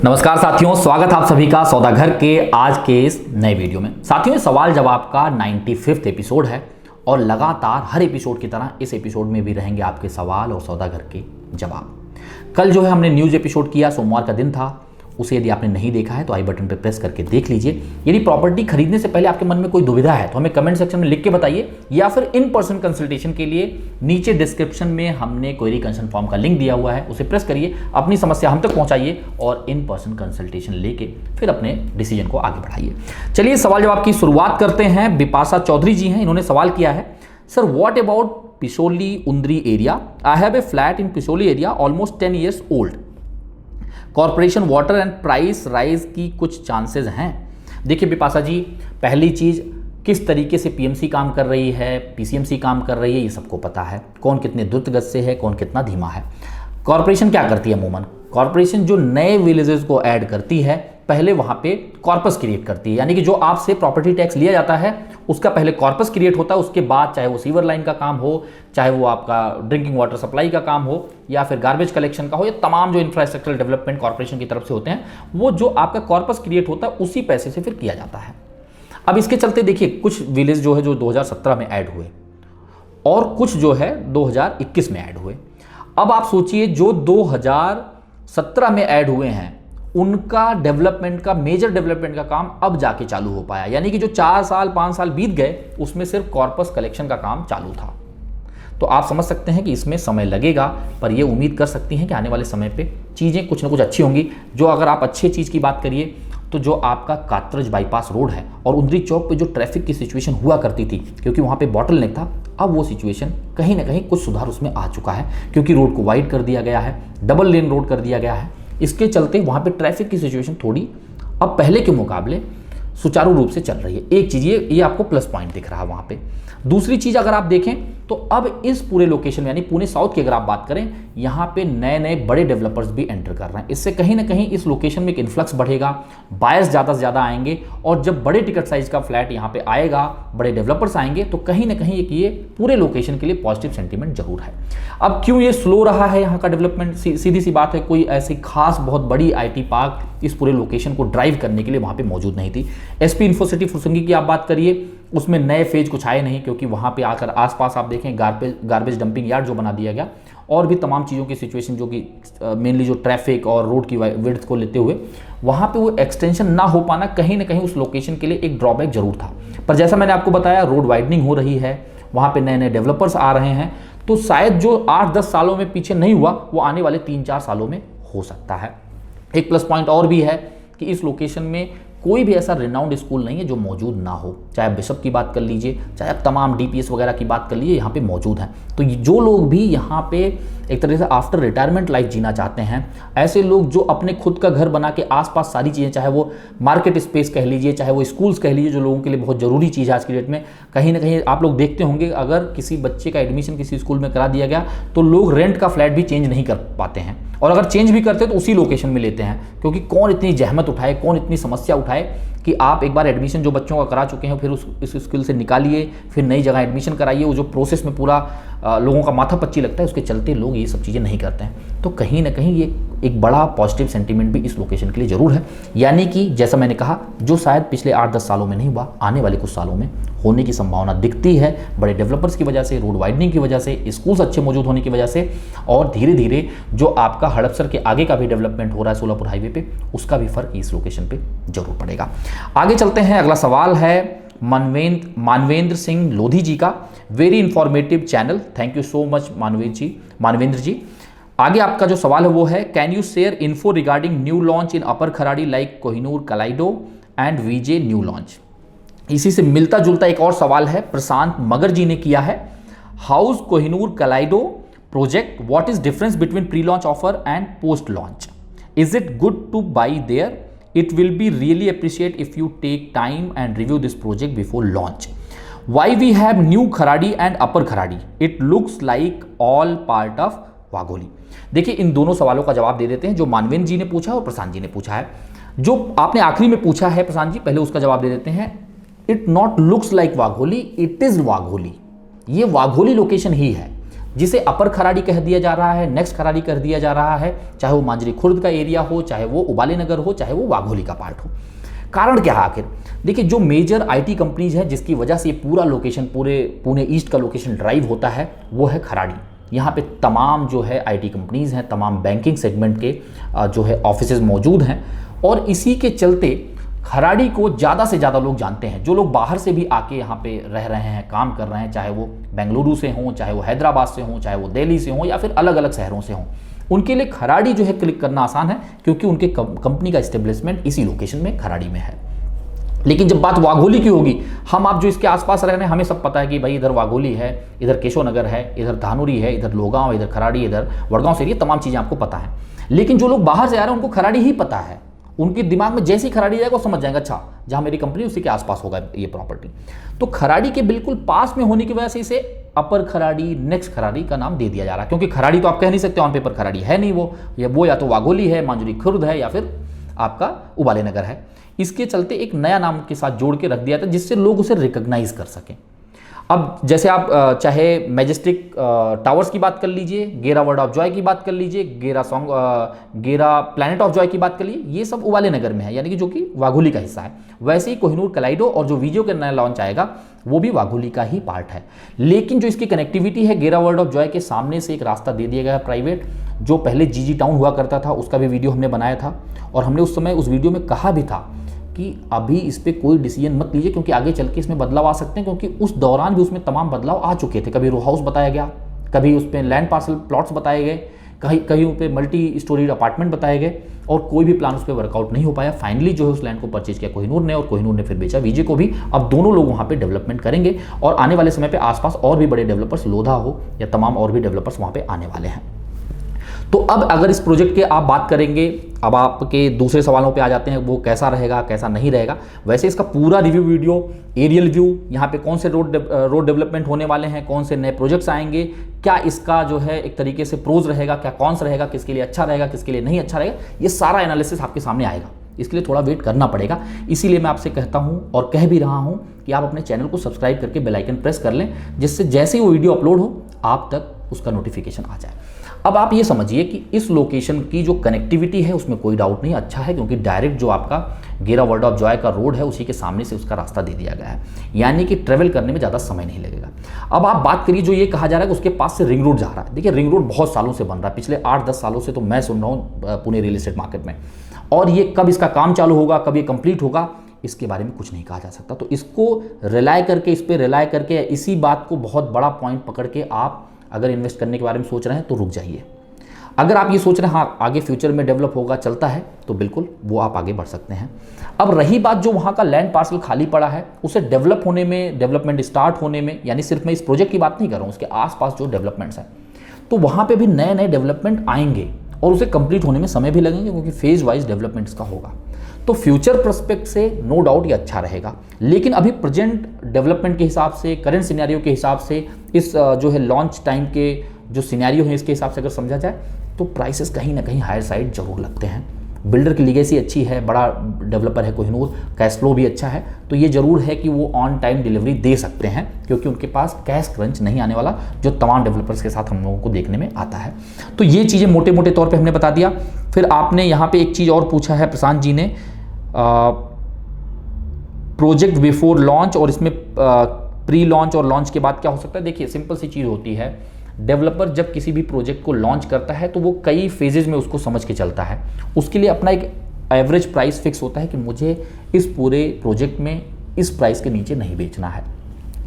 नमस्कार साथियों, स्वागत है आप सभी का सौदागर के आज के इस नए वीडियो में। साथियों, ये सवाल जवाब का 95वां एपिसोड है और लगातार हर एपिसोड की तरह इस एपिसोड में भी रहेंगे आपके सवाल और सौदागर के जवाब। कल जो है हमने न्यूज़ एपिसोड किया, सोमवार का दिन था। उसे यदि आपने नहीं देखा है तो आई बटन पर प्रेस करके देख लीजिए। यदि प्रॉपर्टी खरीदने से पहले आपके मन में कोई दुविधा है तो हमें कमेंट सेक्शन में लिख के बताइए, या फिर इन पर्सन कंसल्टेशन के लिए नीचे डिस्क्रिप्शन में हमने क्वेरी कंसल्ट फॉर्म का लिंक दिया हुआ है, उसे प्रेस करिए, अपनी समस्या हम तक पहुंचाइए और इन पर्सन कंसल्टेशन लेके फिर अपने डिसीजन को आगे बढ़ाइए। चलिए सवाल जवाब की शुरुआत करते हैं। बिपाशा चौधरी जी हैं, इन्होंने सवाल किया है, sir what about Pisoli Undri area? I have a flat in Pisoli area almost 10 years old. Corporation water and price rise की कुछ चांसेस हैं। देखिए बिपाशा जी, पहली चीज़, किस तरीके से पीएमसी काम कर रही है, पीसीएमसी काम कर रही है, ये सबको पता है। कौन कितने द्रुत गति से है, कौन कितना धीमा है। कॉर्पोरेशन क्या करती है अमूमन? कॉर्पोरेशन जो नए विलेजेस को ऐड करती है, पहले वहाँ पे कॉर्पस क्रिएट करती है, यानी कि जो आपसे प्रॉपर्टी टैक्स लिया जाता है उसका पहले कॉर्पस क्रिएट होता है। उसके बाद चाहे वो सीवर लाइन का काम हो, चाहे वो आपका ड्रिंकिंग वाटर सप्लाई का काम हो, या फिर गार्बेज कलेक्शन का हो, या तमाम जो इंफ्रास्ट्रक्चरल डेवलपमेंट कॉर्पोरेशन की तरफ से होते हैं, वो जो आपका कॉर्पस क्रिएट होता है उसी पैसे से फिर किया जाता है। अब इसके चलते देखिए, कुछ विलेज जो है जो 2017 में ऐड हुए और कुछ जो है 2021 में ऐड हुए। अब आप सोचिए, जो 2017 में ऐड हुए हैं उनका डेवलपमेंट का, मेजर डेवलपमेंट का काम अब जाके चालू हो पाया, यानी कि जो 4 साल 5 साल बीत गए उसमें सिर्फ कॉर्पस कलेक्शन का काम चालू था। तो आप समझ सकते हैं कि इसमें समय लगेगा, पर ये उम्मीद कर सकती हैं कि आने वाले समय पे चीज़ें कुछ ना कुछ अच्छी होंगी। जो अगर आप अच्छी चीज़ की बात करिए तो जो आपका कात्रज बाईपास रोड है और उंद्री चौक पे जो ट्रैफिक की सिचुएशन हुआ करती थी, क्योंकि वहाँ पे बॉटल नेक था, अब वो सिचुएशन कहीं ना कहीं कुछ सुधार उसमें आ चुका है, क्योंकि रोड को वाइड कर दिया गया है, डबल लेन रोड कर दिया गया है। इसके चलते वहाँ पे ट्रैफिक की सिचुएशन थोड़ी अब पहले के मुकाबले सुचारू रूप से चल रही है। एक चीज़ ये आपको प्लस पॉइंट दिख रहा है वहाँ पे। दूसरी चीज़ अगर आप देखें तो अब इस पूरे लोकेशन में, यानी पुणे साउथ की अगर आप बात करें, यहाँ पे नए नए बड़े डेवलपर्स भी एंटर कर रहे हैं। इससे कहीं ना कहीं इस लोकेशन में एक इन्फ्लक्स बढ़ेगा, बायर्स ज़्यादा से ज़्यादा आएंगे, और जब बड़े टिकट साइज का फ्लैट यहाँ पे आएगा, बड़े डेवलपर्स आएंगे, तो कहीं ना कहीं एक ये पूरे लोकेशन के लिए पॉजिटिव सेंटीमेंट जरूर है। अब क्यों ये स्लो रहा है यहाँ का डेवलपमेंट? सीधी सी बात है, कोई ऐसी खास बहुत बड़ी IT पार्क इस पूरे लोकेशन को ड्राइव करने के लिए वहाँ पे मौजूद नहीं थी। SP इन्फोसिटी फुरसंगी की आप बात करिए, उसमें नए फेज कुछ आए नहीं, क्योंकि वहाँ पे आकर आसपास आप देखें गार्बेज डंपिंग यार्ड जो बना दिया गया, और भी तमाम चीज़ों की सिचुएशन जो कि मेनली जो ट्रैफिक और रोड की विड्थ को लेते हुए वहाँ पे वो एक्सटेंशन ना हो पाना कहीं ना कहीं उस लोकेशन के लिए एक ड्रॉबैक जरूर था। पर जैसा मैंने आपको बताया, रोड वाइडनिंग हो रही है, वहाँ पे नए नए डेवलपर्स आ रहे हैं, तो शायद जो 8-10 सालों में पीछे नहीं हुआ वो आने वाले 3-4 सालों में हो सकता है। एक प्लस पॉइंट और भी है कि इस लोकेशन में कोई भी ऐसा रिनाउंड स्कूल नहीं है जो मौजूद ना हो। चाहे बिशप की बात कर लीजिए, चाहे आप तमाम DPS वगैरह की बात कर लीजिए, यहाँ पे मौजूद हैं। तो जो लोग भी यहाँ पे एक तरह से आफ्टर रिटायरमेंट लाइफ जीना चाहते हैं, ऐसे लोग जो अपने खुद का घर बना के आसपास सारी चीज़ें, चाहे वो मार्केट स्पेस कह लीजिए, चाहे वो स्कूल्स कह लीजिए, जो लोगों के लिए बहुत ज़रूरी चीज़ है आज की डेट में। कहीं ना कहीं आप लोग देखते होंगे, अगर किसी बच्चे का एडमिशन किसी स्कूल में करा दिया गया तो लोग रेंट का फ्लैट भी चेंज नहीं कर पाते हैं, और अगर चेंज भी करते हैं तो उसी लोकेशन में लेते हैं, क्योंकि कौन इतनी जहमत उठाए, कौन इतनी समस्या उठाए कि आप एक बार एडमिशन जो बच्चों का करा चुके हैं फिर इस स्कूल से निकालिए, फिर नई जगह एडमिशन कराइए। वो जो प्रोसेस में पूरा लोगों का माथा पच्ची लगता है, उसके चलते लोग ये सब चीज़ें नहीं करते हैं। तो कहीं ना कहीं ये एक बड़ा पॉजिटिव सेंटीमेंट भी इस लोकेशन के लिए ज़रूर है, यानी कि जैसा मैंने कहा, जो शायद पिछले 8-10 सालों में नहीं हुआ, आने वाले कुछ सालों में होने की संभावना दिखती है, बड़े डेवलपर्स की वजह से, रोड वाइडनिंग की वजह से, स्कूल्स अच्छे मौजूद होने की वजह से, और धीरे धीरे जो आपका हड़पसर के आगे का भी डेवलपमेंट हो रहा है सोलापुर हाईवे पे, उसका भी फर्क इस लोकेशन पे जरूर पड़ेगा। आगे चलते हैं। अगला सवाल है मानवेंद्र सिंह लोधी जी का। Very informative channel, thank you so much Manvendra ji. आगे आपका जो सवाल है वो है, can you share info regarding new launch in upper Kharadi like Kohinoor Kaleido and VJ new launch? इसी से मिलता जुलता एक और सवाल है, प्रशांत मगर जी ने किया है। House Kohinoor Kaleido project, what is difference between pre launch offer and post launch? Is it good to buy there? It will be really appreciate if you take time and review this project before launch. Why we have new Kharadi and upper Kharadi? It looks like all part of Wagholi. देखिए, इन दोनों सवालों का जवाब दे देते हैं, जो मानवेंद्र जी ने पूछा और प्रशांत जी ने पूछा है। जो आपने आखिरी में पूछा है प्रशांत जी, पहले उसका जवाब दे देते हैं। It not looks like Wagholi, it is Wagholi. ये वाघोली लोकेशन ही है। जिसे अपर खराड़ी कह दिया जा रहा है, नेक्स्ट खराड़ी कह दिया जा रहा है, चाहे वो मांजरी खुर्द का एरिया हो, चाहे वो उबाली नगर हो, चाहे वो वाघोली का पार्ट हो। कारण क्या है आखिर? देखिए, जो मेजर आईटी कंपनीज है जिसकी वजह से ये पूरा लोकेशन, पूरे पुणे ईस्ट का लोकेशन ड्राइव होता है, वो है खराड़ी। यहाँ पे तमाम जो है आईटी कंपनीज हैं, तमाम बैंकिंग सेगमेंट के जो है ऑफिसेज मौजूद हैं, और इसी के चलते खराड़ी को ज़्यादा से ज़्यादा लोग जानते हैं। जो लोग बाहर से भी आके यहाँ पे रह रहे हैं, काम कर रहे हैं, चाहे वो बेंगलुरु से हों, चाहे वो हैदराबाद से हों, चाहे वो दिल्ली से हों, या फिर अलग अलग शहरों से हों, उनके लिए खराड़ी जो है क्लिक करना आसान है, क्योंकि उनके कंपनी का एस्टेब्लिशमेंट इसी लोकेशन में, खराड़ी में है। लेकिन जब बात वाघोली की होगी, हम आप जो इसके आसपास रह रहे हैं, हमें सब पता है कि भाई इधर वाघोली है, इधर केशव नगर है, इधर धानुरी है, इधर लोगांव, इधर खराड़ी, इधर वडगांव से, ये तमाम चीज़ें आपको पता है। लेकिन जो लोग बाहर से आ रहे हैं उनको खराड़ी ही पता है। उनके दिमाग में जैसे ही खराड़ी जाएगा वो समझ जाएंगे, अच्छा जहाँ मेरी कंपनी उसी के आसपास होगा ये प्रॉपर्टी। तो खराड़ी के बिल्कुल पास में होने की वजह से इसे अपर खराड़ी, नेक्स्ट खराड़ी का नाम दे दिया जा रहा है, क्योंकि खराड़ी तो आप कह नहीं सकते ऑन पेपर खराड़ी है नहीं, वो या तो वाघोली है, मांजरी खुर्द है, या फिर आपका उबाले नगर है। इसके चलते एक नया नाम के साथ जोड़ के रख दिया था, जिससे लोग उसे रिकॉग्नाइज कर सकें। अब जैसे आप चाहे मैजेस्टिक टावर्स की बात कर लीजिए, गेरा वर्ल्ड ऑफ जॉय की बात कर लीजिए, गेरा प्लैनेट ऑफ जॉय की बात कर लीजिए, ये सब उबाले नगर में है, यानी कि जो कि वाघोली का हिस्सा है। वैसे ही कोहिनूर कलाइडो और जो वीडियो के नया लॉन्च आएगा वो भी वाघोली का ही पार्ट है। लेकिन जो इसकी कनेक्टिविटी है, गेरा वर्ल्ड ऑफ जॉय के सामने से एक रास्ता दे दिया गया है प्राइवेट, जो पहले जीजी टाउन हुआ करता था, उसका भी वीडियो हमने बनाया था, और हमने उस समय उस वीडियो में कहा भी था कि अभी इस पर कोई डिसीजन मत लीजिए, क्योंकि आगे चल के इसमें बदलाव आ सकते हैं, क्योंकि उस दौरान भी उसमें तमाम बदलाव आ चुके थे। कभी रो हाउस बताया गया, कभी उस पर लैंड पार्सल प्लॉट्स बताए गए, कहीं उस पर मल्टी स्टोरी अपार्टमेंट बताए गए, और कोई भी प्लान उस पर वर्कआउट नहीं हो पाया। फाइनली जो है उस लैंड को परचेज किया कोहिनूर ने, और कोहिनूर ने फिर बेचा वीजे को भी। अब दोनों लोग वहाँ पे डेवलपमेंट करेंगे, और आने वाले समय पे आसपास और भी बड़े डेवलपर्स, लोधा हो या तमाम और भी डेवलपर्स वहाँ पे आने वाले हैं। तो अब अगर इस प्रोजेक्ट के आप बात करेंगे, अब आपके दूसरे सवालों पे आ जाते हैं, वो कैसा रहेगा, कैसा नहीं रहेगा। वैसे इसका पूरा रिव्यू वीडियो, एरियल व्यू, यहाँ पे कौन से रोड डेवलपमेंट होने वाले हैं, कौन से नए प्रोजेक्ट्स आएंगे, क्या इसका जो है एक तरीके से प्रोज रहेगा, क्या कॉन्स रहेगा, किसके लिए अच्छा रहेगा, किसके लिए नहीं अच्छा रहेगा, ये सारा एनालिसिस आपके सामने आएगा। इसके लिए थोड़ा वेट करना पड़ेगा। इसीलिए मैं आपसे कहता हूं और कह भी रहा हूं कि आप अपने चैनल को सब्सक्राइब करके बेल आइकन प्रेस कर लें, जिससे जैसे ही वो वीडियो अपलोड हो आप तक उसका नोटिफिकेशन आ जाए। अब आप ये समझिए कि इस लोकेशन की जो कनेक्टिविटी है उसमें कोई डाउट नहीं, अच्छा है, क्योंकि डायरेक्ट जो आपका गेरा वर्ल्ड ऑफ जॉय का रोड है उसी के सामने से उसका रास्ता दे दिया गया है, यानी कि ट्रेवल करने में ज़्यादा समय नहीं लगेगा। अब आप बात करिए, जो ये कहा जा रहा है कि उसके पास से रिंग रोड जा रहा है। देखिए, रिंग रोड बहुत सालों से बन रहा है, पिछले 8-10 सालों से तो मैं सुन रहा हूँ पुणे रियल एस्टेट मार्केट में, और ये कब इसका काम चालू होगा, कब ये कंप्लीट होगा, इसके बारे में कुछ नहीं कहा जा सकता। तो इसको रिलाय करके, इस पर रिलाय करके, इसी बात को बहुत बड़ा पॉइंट पकड़ के आप अगर इन्वेस्ट करने के बारे में सोच रहे हैं तो रुक जाइए। अगर आप ये सोच रहे हैं हाँ आगे फ्यूचर में डेवलप होगा, चलता है, तो बिल्कुल वो आप आगे बढ़ सकते हैं। अब रही बात जो वहाँ का लैंड पार्सल खाली पड़ा है, उसे डेवलप होने में, डेवलपमेंट स्टार्ट होने में, यानी सिर्फ मैं इस प्रोजेक्ट की बात नहीं कर रहा हूँ, उसके आसपास जो डेवलपमेंट्स हैं, तो वहाँ पे भी नए नए डेवलपमेंट आएंगे और उसे कंप्लीट होने में समय भी लगेंगे, क्योंकि फेज वाइज डेवलपमेंट्स का होगा। तो फ्यूचर प्रोस्पेक्ट से नो डाउट ये अच्छा रहेगा। लेकिन अभी प्रेजेंट डेवलपमेंट के हिसाब से, करंट सिनेरियो के हिसाब से, इस जो है लॉन्च टाइम के जो सिनेरियो है इसके हिसाब से अगर समझा जाए, तो प्राइसेस कहीं ना कहीं हायर साइड जरूर लगते हैं। बिल्डर की लीगेसी अच्छी है, बड़ा डेवलपर है कोहिनूर, कैश फ्लो भी अच्छा है, तो ये जरूर है कि वो ऑन टाइम डिलीवरी दे सकते हैं, क्योंकि उनके पास कैश क्रंच नहीं आने वाला, जो तमाम डेवलपर्स के साथ हम लोगों को देखने में आता है। तो ये चीज़ें मोटे मोटे तौर पे हमने बता दिया। फिर आपने यहाँ पे एक चीज़ और पूछा है प्रशांत जी ने, प्रोजेक्ट बिफोर लॉन्च, और इसमें प्री लॉन्च और लॉन्च के बाद क्या हो सकता है। देखिए, सिंपल सी चीज़ होती है, डेवलपर जब किसी भी प्रोजेक्ट को लॉन्च करता है तो वो कई फेजेज में उसको समझ के चलता है। उसके लिए अपना एक एवरेज प्राइस फिक्स होता है कि मुझे इस पूरे प्रोजेक्ट में इस प्राइस के नीचे नहीं बेचना है,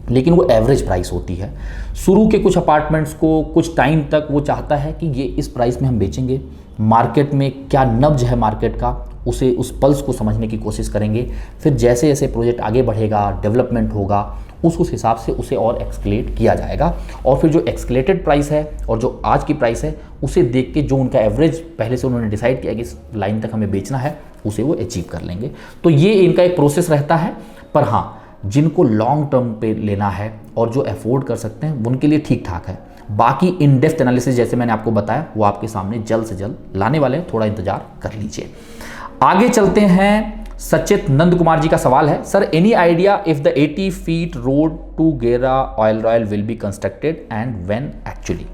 लेकिन वो एवरेज प्राइस होती है। शुरू के कुछ अपार्टमेंट्स को कुछ टाइम तक वो चाहता है कि ये इस प्राइस में हम बेचेंगे, मार्केट में क्या नब्ज है मार्केट का, उसे उस पल्स को समझने की कोशिश करेंगे। फिर जैसे जैसे प्रोजेक्ट आगे बढ़ेगा, डेवलपमेंट होगा, उस हिसाब से उसे और एक्सकेलेट किया जाएगा, और फिर जो एक्सकेलेटेड प्राइस है और जो आज की प्राइस है उसे देख के जो उनका एवरेज पहले से उन्होंने डिसाइड किया कि इस लाइन तक हमें बेचना है, उसे वो अचीव कर लेंगे। तो ये इनका एक प्रोसेस रहता है। पर हाँ, जिनको लॉन्ग टर्म पे लेना है और जो अफोर्ड कर सकते हैं उनके लिए ठीक ठाक है। बाकी इन डेप्थ एनालिसिस जैसे मैंने आपको बताया वो आपके सामने जल्द से जल्द लाने वाले हैं, थोड़ा इंतजार कर लीजिए। आगे चलते हैं। सचित नंद कुमार जी का सवाल है, sir any idea if the 80 feet road to Gera oil royal will be constructed and when actually.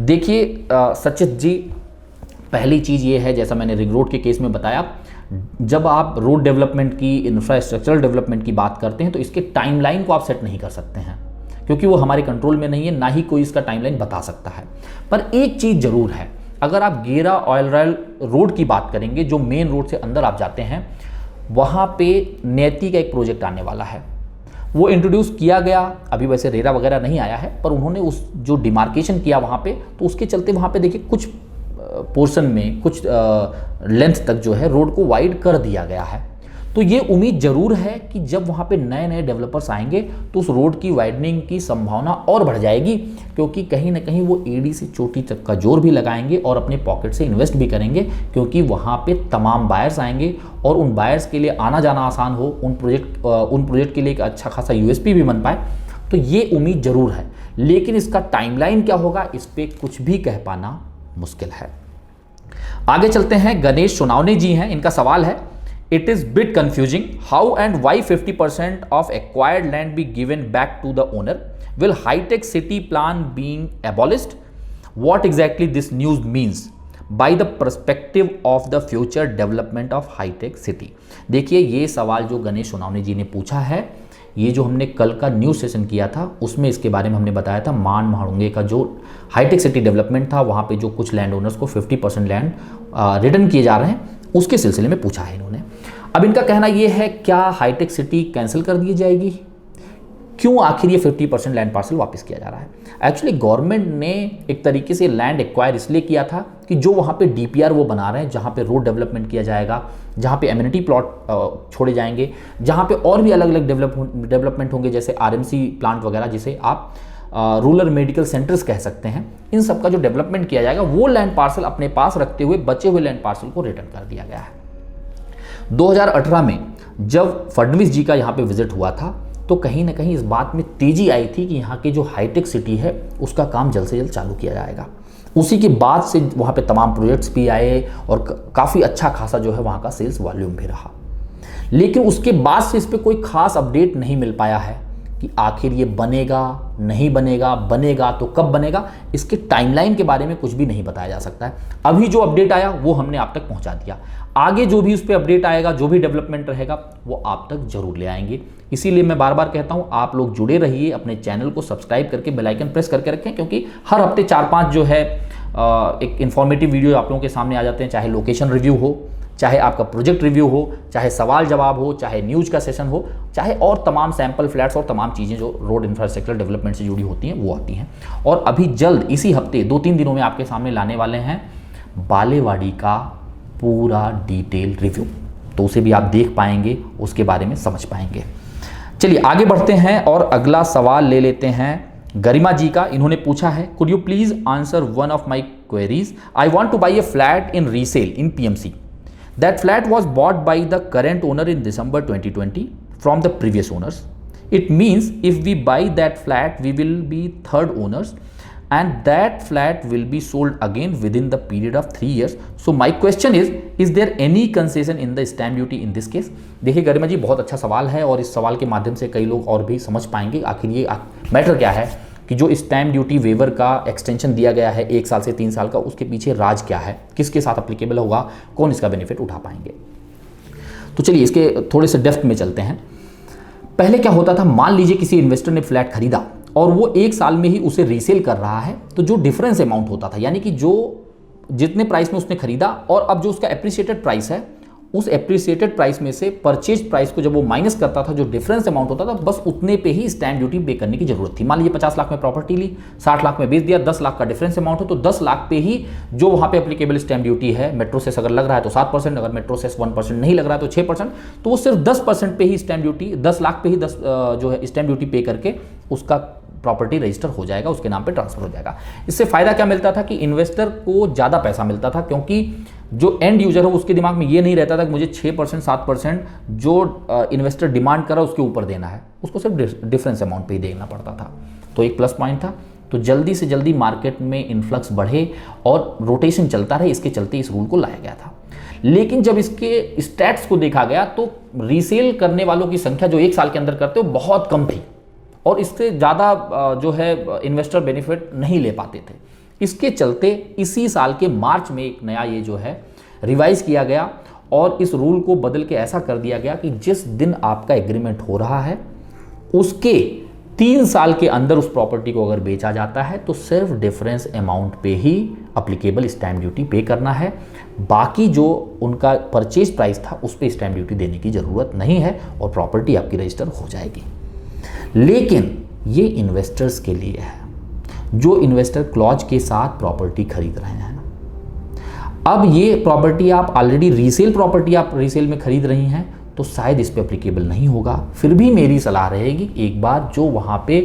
देखिए सचित जी, पहली चीज़ ये है, जैसा मैंने रिंग रोड के केस में बताया, जब आप रोड डेवलपमेंट की, इंफ्रास्ट्रक्चरल डेवलपमेंट की बात करते हैं तो इसके टाइमलाइन को आप सेट नहीं कर सकते हैं, क्योंकि वो हमारे कंट्रोल में नहीं है, ना ही कोई इसका टाइमलाइन बता सकता है। पर एक चीज़ जरूर है, अगर आप गेरा ऑयल रॉयल रोड की बात करेंगे, जो मेन रोड से अंदर आप जाते हैं, वहाँ पे नैती का एक प्रोजेक्ट आने वाला है। वो इंट्रोड्यूस किया गया, अभी वैसे रेरा वगैरह नहीं आया है, पर उन्होंने उस जो डिमार्केशन किया वहाँ पे, तो उसके चलते वहाँ पे देखिए कुछ पोर्शन में, कुछ लेंथ तक जो है रोड को वाइड कर दिया गया है। तो ये उम्मीद जरूर है कि जब वहाँ पे नए नए डेवलपर्स आएंगे तो उस रोड की वाइडनिंग की संभावना और बढ़ जाएगी, क्योंकि कहीं ना कहीं वो एड़ी से चोटी तक का जोर भी लगाएंगे और अपने पॉकेट से इन्वेस्ट भी करेंगे, क्योंकि वहाँ पे तमाम बायर्स आएंगे और उन बायर्स के लिए आना जाना आसान हो, उन प्रोजेक्ट के लिए एक अच्छा खासा यूएसपी भी बन पाए। तो ये उम्मीद जरूर है, लेकिन इसका टाइमलाइन क्या होगा, इस पर कुछ भी कह पाना मुश्किल है। आगे चलते हैं, गणेश सोनावने जी हैं, इनका सवाल है, It is bit confusing how and why 50% of acquired land be given back to the owner? Will high-tech city plan being abolished? What exactly this news means by the perspective of the future development of high-tech city? देखिए, ये सवाल जो गणेश सोनावने जी ने पूछा है, ये जो हमने कल का न्यूज़ सेशन किया था उसमें इसके बारे में हमने बताया था। मान महाड़ुंगे का जो हाईटेक सिटी डेवलपमेंट था, वहाँ पे जो कुछ लैंड ओनर्स को 50% लैंड रिटर्न किए जा रहे हैं, उसके सिलसिले में पूछा है इन्होंने। अब इनका कहना ये है, क्या हाईटेक सिटी कैंसिल कर दी जाएगी, क्यों आखिर ये 50% लैंड पार्सल वापस किया जा रहा है? एक्चुअली गवर्नमेंट ने एक तरीके से लैंड एक्वायर इसलिए किया था कि जो वहाँ पे डीपीआर वो बना रहे हैं, जहाँ पे रोड डेवलपमेंट किया जाएगा, जहाँ पे एमिनिटी प्लॉट छोड़े जाएंगे, जहाँ पे और भी अलग अलग डेवलपमेंट होंगे, जैसे आरएमसी प्लांट वगैरह, जिसे आप रूरल मेडिकल सेंटर्स कह सकते हैं, इन सब का जो डेवलपमेंट किया जाएगा, वो लैंड पार्सल अपने पास रखते हुए बचे हुए लैंड पार्सल को रिटर्न कर दिया गया है। 2018 में जब फडणवीस जी का यहाँ पे विजिट हुआ था, तो कहीं ना कहीं इस बात में तेजी आई थी कि यहाँ के जो हाईटेक सिटी है उसका काम जल्द से जल्द चालू किया जाएगा। उसी के बाद से वहाँ पे तमाम प्रोजेक्ट्स भी आए और काफ़ी अच्छा खासा जो है वहाँ का सेल्स वॉल्यूम भी रहा, लेकिन उसके बाद से इस पर कोई खास अपडेट नहीं मिल पाया है कि आखिर ये बनेगा नहीं बनेगा, बनेगा तो कब बनेगा। इसके टाइमलाइन के बारे में कुछ भी नहीं बताया जा सकता है। अभी जो अपडेट आया वो हमने आप तक पहुंचा दिया, आगे जो भी उस पर अपडेट आएगा, जो भी डेवलपमेंट रहेगा, वो आप तक जरूर ले आएंगे। इसीलिए मैं बार बार कहता हूं, आप लोग जुड़े रहिए, अपने चैनल को सब्सक्राइब करके बेल आइकन प्रेस करके रखें, क्योंकि हर हफ्ते 4-5 जो है एक इन्फॉर्मेटिव वीडियो आप लोगों के सामने आ जाते हैं, चाहे लोकेशन रिव्यू हो, चाहे आपका प्रोजेक्ट रिव्यू हो, चाहे सवाल जवाब हो, चाहे न्यूज़ का सेशन हो, चाहे और तमाम सैंपल फ्लैट्स और तमाम चीज़ें जो रोड इंफ्रास्ट्रक्चर डेवलपमेंट से जुड़ी होती हैं वो आती हैं। और अभी जल्द इसी हफ्ते 2-3 दिनों में आपके सामने लाने वाले हैं बालेवाड़ी का पूरा डिटेल रिव्यू, तो उसे भी आप देख पाएंगे, उसके बारे में समझ पाएंगे। चलिए आगे बढ़ते हैं और अगला सवाल ले लेते हैं गरिमा जी का। इन्होंने पूछा है, could you please answer one of my queries, I want two by A flat in resale in PMC. That flat was bought by the current owner in December 2020 from the previous owners. It means if we buy that flat, we will be third owners and that flat will be sold again within the period of 3 years. So my question is there any concession in the stamp duty in this case? देखिए गरिमा जी, बहुत अच्छा सवाल है और इस सवाल के माध्यम से कई लोग और भी समझ पाएंगे आखिर ये मैटर क्या है कि जो स्टैम्प ड्यूटी वेवर का एक्सटेंशन दिया गया है 1 साल से 3 साल का, उसके पीछे राज क्या है, किसके साथ अप्लीकेबल होगा, कौन इसका बेनिफिट उठा पाएंगे। तो चलिए इसके थोड़े से डेप्थ में चलते हैं। पहले क्या होता था, मान लीजिए किसी इन्वेस्टर ने फ्लैट खरीदा और वो 1 साल में ही उसे रीसेल कर रहा है, तो जो डिफरेंस अमाउंट होता था, यानी कि जो जितने प्राइस में उसने खरीदा और अब जो उसका एप्रिसिएटेड प्राइस है, उस एप्रिसिएटेड प्राइस में से परचेज प्राइस को जब वो माइनस करता था, जो डिफरेंस अमाउंट होता था, बस उतने पे ही स्टैम्प ड्यूटी पे करने की जरूरत थी। मान लीजिए 50 लाख में प्रॉपर्टी ली, 60 लाख में बेच दिया, 10 लाख का डिफरेंस अमाउंट हो, तो 10 लाख पे ही जो वहाँ पे एप्लीकेबल स्टैम्प ड्यूटी है, मेट्रो सेस अगर लग रहा है तो 7%, अगर मेट्रो सेस 1% नहीं लग रहा है तो 6%, तो वो सिर्फ 10% पे ही स्टैम्प ड्यूटी, 10 लाख पे ही 10 जो है स्टैम्प ड्यूटी पे करके उसका प्रॉपर्टी रजिस्टर हो जाएगा, उसके नाम पे ट्रांसफर हो जाएगा। इससे फायदा क्या मिलता था कि इन्वेस्टर को ज़्यादा पैसा मिलता था, क्योंकि जो एंड यूजर हो उसके दिमाग में ये नहीं रहता था कि मुझे 6% 7% जो इन्वेस्टर डिमांड कर रहा है उसके ऊपर देना है, उसको सिर्फ डिफरेंस अमाउंट पे ही देना पड़ता था। तो एक प्लस पॉइंट था। तो जल्दी से जल्दी मार्केट में इन्फ्लक्स बढ़े और रोटेशन चलता रहे, इसके चलते इस रूल को लाया गया था। लेकिन जब इसके स्टैट्स को देखा गया तो रीसेल करने वालों की संख्या जो 1 साल के अंदर करते हो बहुत कम थी और इससे ज़्यादा जो है इन्वेस्टर बेनिफिट नहीं ले पाते थे। इसके चलते इसी साल के मार्च में एक नया ये जो है रिवाइज किया गया और इस रूल को बदल के ऐसा कर दिया गया कि जिस दिन आपका एग्रीमेंट हो रहा है उसके 3 साल के अंदर उस प्रॉपर्टी को अगर बेचा जाता है तो सिर्फ डिफरेंस अमाउंट पे ही अप्लीकेबल स्टैम्प ड्यूटी पे करना है। बाकी जो उनका परचेज प्राइस था उस पर स्टैम्प ड्यूटी देने की ज़रूरत नहीं है और प्रॉपर्टी आपकी रजिस्टर हो जाएगी। लेकिन ये इन्वेस्टर्स के लिए है जो इन्वेस्टर क्लॉज के साथ प्रॉपर्टी खरीद रहे हैं। अब ये प्रॉपर्टी आप ऑलरेडी रीसेल प्रॉपर्टी आप रीसेल में खरीद रही हैं तो शायद इस पे एप्लीकेबल नहीं होगा। फिर भी मेरी सलाह रहेगी एक बार जो वहाँ पे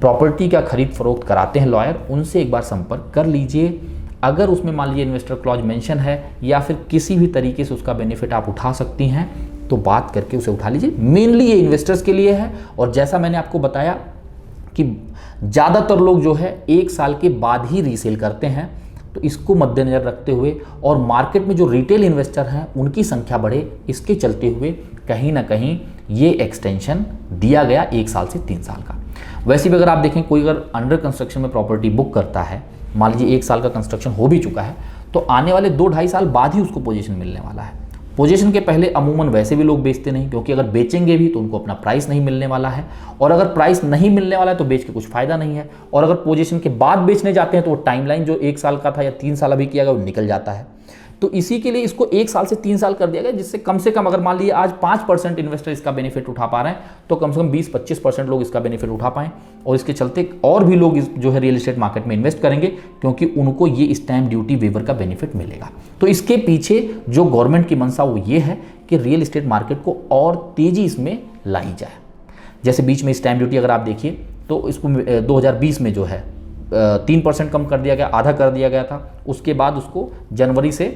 प्रॉपर्टी का खरीद फरोख्त कराते हैं लॉयर, उनसे एक बार संपर्क कर लीजिए। अगर उसमें मान लीजिए इन्वेस्टर क्लॉज मेंशन है या फिर किसी भी तरीके से उसका बेनिफिट आप उठा सकती हैं तो बात करके उसे उठा लीजिए। मेनली ये इन्वेस्टर्स के लिए है और जैसा मैंने आपको बताया कि ज़्यादातर लोग जो है 1 साल के बाद ही रीसेल करते हैं, तो इसको मद्देनजर रखते हुए और मार्केट में जो रिटेल इन्वेस्टर हैं उनकी संख्या बढ़े, इसके चलते हुए कहीं ना कहीं ये एक्सटेंशन दिया गया 1 साल से 3 साल का। वैसे भी अगर आप देखें कोई अगर अंडर कंस्ट्रक्शन में प्रॉपर्टी बुक करता है, मान लीजिए 1 साल का कंस्ट्रक्शन हो भी चुका है, तो आने वाले 2-2.5 साल बाद ही उसको पोजीशन मिलने वाला है। पोजीशन के पहले अमूमन वैसे भी लोग बेचते नहीं, क्योंकि अगर बेचेंगे भी तो उनको अपना प्राइस नहीं मिलने वाला है, और अगर प्राइस नहीं मिलने वाला है तो बेच के कुछ फायदा नहीं है। और अगर पोजीशन के बाद बेचने जाते हैं तो वो टाइमलाइन जो 1 साल का था या 3 साल अभी किया गया वो निकल जाता है। तो इसी के लिए इसको 1 साल से 3 साल कर दिया गया, जिससे कम से कम अगर मान लीजिए आज 5% इन्वेस्टर इसका बेनिफिट उठा पा रहे हैं तो कम से कम 20-25% लोग इसका बेनिफिट उठा पाएं, और इसके चलते और भी लोग जो है रियल एस्टेट मार्केट में इन्वेस्ट करेंगे क्योंकि उनको ये स्टैम्प ड्यूटी वेवर का बेनिफिट मिलेगा। तो इसके पीछे जो गवर्नमेंट की मंशा वो ये है कि रियल एस्टेट मार्केट को और तेजी इसमें लाई जाए। जैसे बीच में स्टैम्प ड्यूटी अगर आप देखिए तो इसको 2020 में जो है 3% कम कर दिया गया, आधा कर दिया गया था। उसके बाद उसको जनवरी से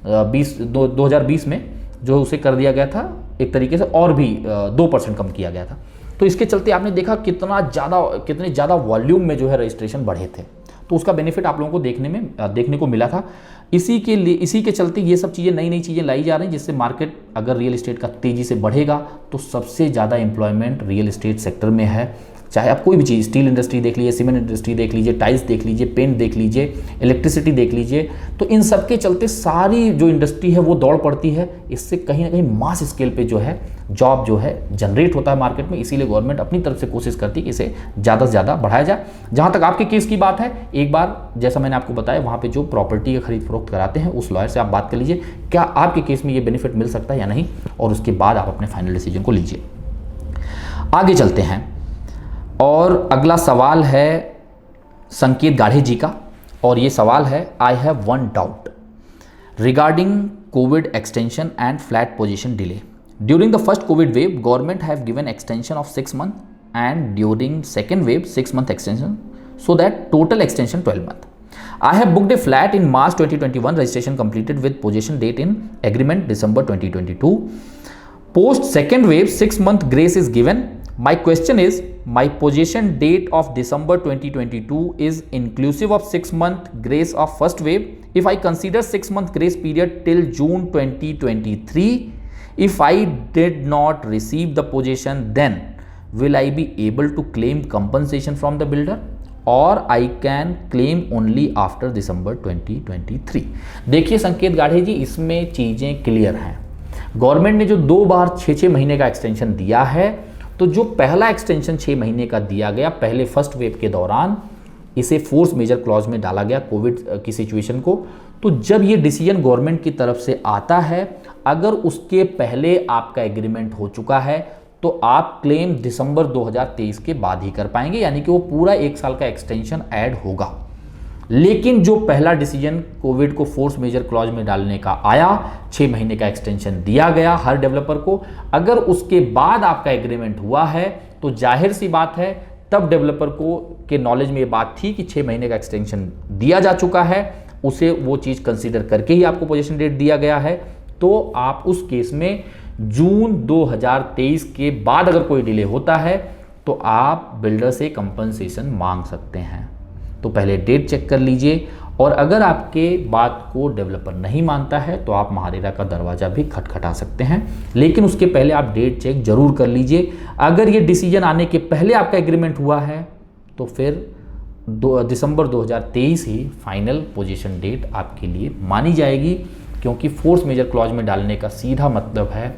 2020 में जो उसे कर दिया गया था एक तरीके से और भी 2% कम किया गया था। तो इसके चलते आपने देखा कितने ज़्यादा वॉल्यूम में जो है रजिस्ट्रेशन बढ़े थे, तो उसका बेनिफिट आप लोगों को देखने को मिला था। इसी के चलते ये सब चीज़ें नई चीज़ें लाई जा रही हैं, जिससे मार्केट अगर रियल एस्टेट का तेज़ी से बढ़ेगा तो सबसे ज़्यादा एम्प्लॉयमेंट रियल एस्टेट सेक्टर में है। चाहे आप कोई भी चीज़, स्टील इंडस्ट्री देख लीजिए, सीमेंट इंडस्ट्री देख लीजिए, टाइल्स देख लीजिए, पेंट देख लीजिए, इलेक्ट्रिसिटी देख लीजिए, तो इन सब के चलते सारी जो इंडस्ट्री है वो दौड़ पड़ती है। इससे कहीं ना कहीं मास स्केल पे जो है जॉब जो है जनरेट होता है मार्केट में। इसीलिए गवर्नमेंट अपनी तरफ से कोशिश करती है कि इसे ज़्यादा से ज़्यादा बढ़ाया जाए। जहाँ तक आपके केस की बात है, एक बार जैसा मैंने आपको बताया वहाँ पर जो प्रॉपर्टी का खरीद फरोख्त कराते हैं उस लॉयर से आप बात कर लीजिए क्या आपके केस में ये बेनिफिट मिल सकता है या नहीं, और उसके बाद आप अपने फाइनल डिसीजन को लीजिए। आगे चलते हैं और अगला सवाल है संकेत गाढ़े जी का, और ये सवाल है I have one doubt regarding Covid extension and flat position delay during the first Covid wave government have given extension of 6 months and during second wave 6 month extension so that total extension 12 months. I have booked a flat in March 2021, registration completed with possession date in agreement December 2022. Post second wave 6 month grace is given. My question is, my possession date of December 2022 is inclusive of 6 month grace of first wave. If I consider 6 month grace period till June 2023, if I did not receive the possession, then will I be able to claim compensation from the builder, or I can claim only after December 2023? देखिए संकेत गाढ़े जी, इसमें चीज़ें clear हैं। Government ने जो 2 बार 6 महीने का एक्सटेंशन दिया है, तो जो पहला एक्सटेंशन 6 महीने का दिया गया पहले फर्स्ट वेव के दौरान, इसे फोर्स मेजर क्लॉज में डाला गया कोविड की सिचुएशन को। तो जब ये डिसीजन गवर्नमेंट की तरफ से आता है, अगर उसके पहले आपका एग्रीमेंट हो चुका है तो आप क्लेम दिसंबर 2023 के बाद ही कर पाएंगे, यानी कि वो पूरा 1 साल का एक्सटेंशन ऐड होगा। लेकिन जो पहला डिसीजन कोविड को फोर्स मेजर क्लॉज में डालने का आया, 6 महीने का एक्सटेंशन दिया गया हर डेवलपर को, अगर उसके बाद आपका एग्रीमेंट हुआ है तो जाहिर सी बात है तब डेवलपर को के नॉलेज में ये बात थी कि 6 महीने का एक्सटेंशन दिया जा चुका है, उसे वो चीज़ कंसीडर करके ही आपको पोजीशन डेट दिया गया है। तो आप उस केस में जून 2023 के बाद अगर कोई डिले होता है तो आप बिल्डर से कंपनसेशन मांग सकते हैं। तो पहले डेट चेक कर लीजिए, और अगर आपके बात को डेवलपर नहीं मानता है तो आप महारेरा का दरवाज़ा भी खटखटा सकते हैं, लेकिन उसके पहले आप डेट चेक जरूर कर लीजिए। अगर ये डिसीजन आने के पहले आपका एग्रीमेंट हुआ है तो फिर दिसंबर 2023 ही फाइनल पोजीशन डेट आपके लिए मानी जाएगी, क्योंकि फोर्स मेजर क्लॉज में डालने का सीधा मतलब है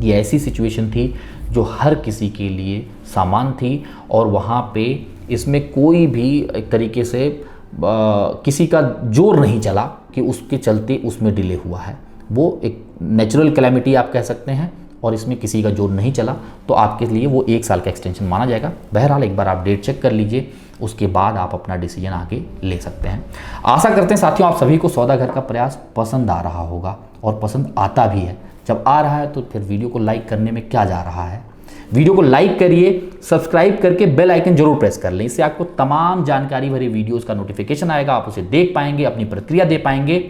ये ऐसी सिचुएशन थी जो हर किसी के लिए समान थी और वहाँ पे इसमें कोई भी एक तरीके से किसी का जोर नहीं चला कि उसके चलते उसमें डिले हुआ है। वो एक नेचुरल कैलेमिटी आप कह सकते हैं और इसमें किसी का जोर नहीं चला, तो आपके लिए वो 1 साल का एक्सटेंशन माना जाएगा। बहरहाल एक बार आप डेट चेक कर लीजिए, उसके बाद आप अपना डिसीजन आगे ले सकते हैं। आशा करते हैं साथियों आप सभी को सौदा घर का प्रयास पसंद आ रहा होगा और पसंद आता भी है। जब आ रहा है तो फिर वीडियो को लाइक करने में क्या जा रहा है। वीडियो को लाइक करिए, सब्सक्राइब करके बेल आइकन जरूर प्रेस कर लें, इससे आपको तमाम जानकारी भरी वीडियोस का नोटिफिकेशन आएगा, आप उसे देख पाएंगे, अपनी प्रतिक्रिया दे पाएंगे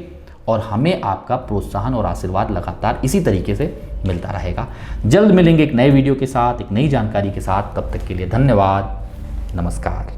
और हमें आपका प्रोत्साहन और आशीर्वाद लगातार इसी तरीके से मिलता रहेगा। जल्द मिलेंगे एक नए वीडियो के साथ, एक नई जानकारी के साथ। तब तक के लिए धन्यवाद, नमस्कार।